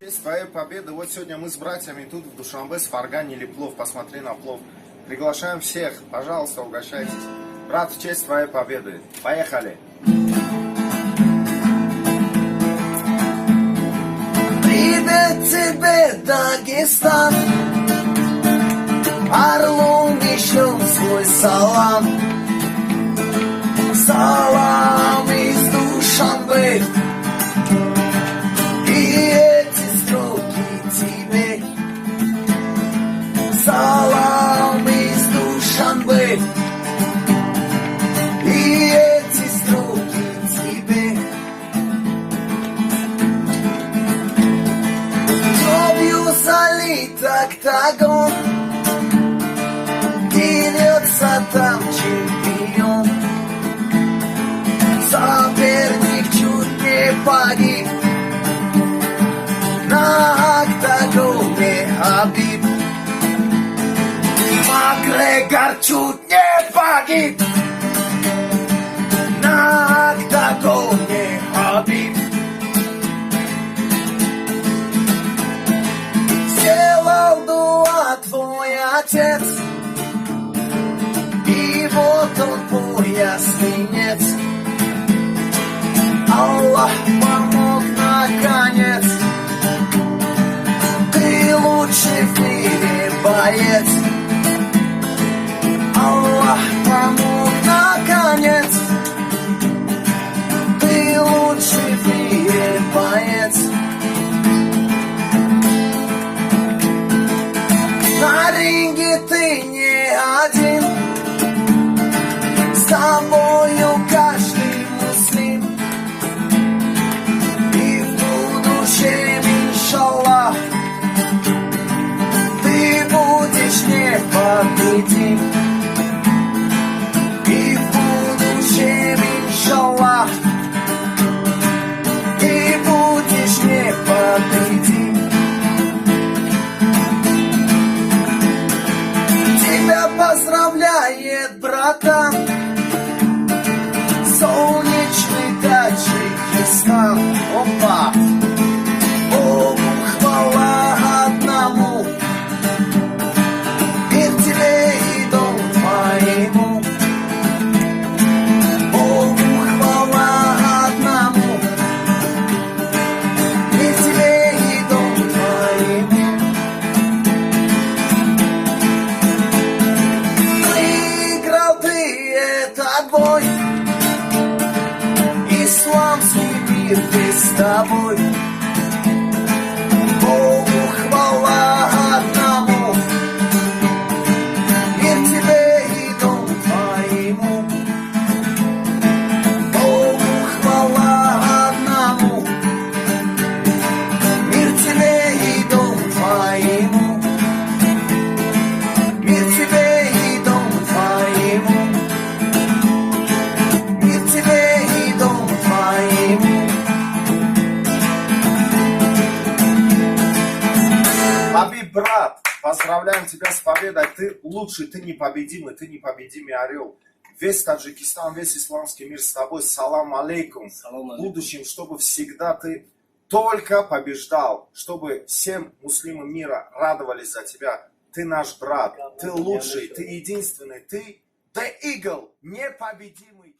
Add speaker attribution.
Speaker 1: В честь твоей победы, вот сегодня мы с братьями тут в Душанбе сварганили плов, посмотри на плов. Приглашаем всех, пожалуйста, угощайтесь. Брат, в честь твоей победы. Поехали!
Speaker 2: Привет тебе, Дагестан, орлом шлем свой салам. Салам из Душанбе, и эти строки тебе. Салам из Душанбе, и эти строки тебе. Кровью залит октагон, дерется там чемпион. Соперник чуть не погиб, на октагоне Хабиб. Макгрегор чуть не погиб, на октагоне Хабиб. Сделал дуа твой отец, и вот он пояс венец. Аллах помог наконец, ты лучший в мире боец. Аллах помог наконец, ты лучший в мире боец. На ринге ты не один, с тобою каждый муслим. И в будущем, иншаллах, ты будешь непобедим. И в будущем, иншаллах, ты будешь непобедим. Тебя поздравляет, братан, солнечный Таджикистан. Опа! Богу хвала одному, мир тебе и дом твоему. Богу хвала одному, мир тебе и дом твоему. Выиграл ты этот бой, исламский мир весь с тобой. Богу хвала одному, мир тебе и дом твоему. Богу хвала одному, мир тебе и дом твоему. Мир тебе и дом твоему. Мир тебе и дом твоему.
Speaker 1: Хабиб, брат, поздравляем тебя с победой. Ты лучший, ты непобедимый, ты непобедимый орел. Весь Таджикистан, весь исламский мир с тобой. Салам алейкум. В будущем, чтобы всегда ты только побеждал, чтобы всем муслимам мира радовались за тебя. Ты наш брат, ты лучший, ты единственный, ты The Eagle, непобедимый.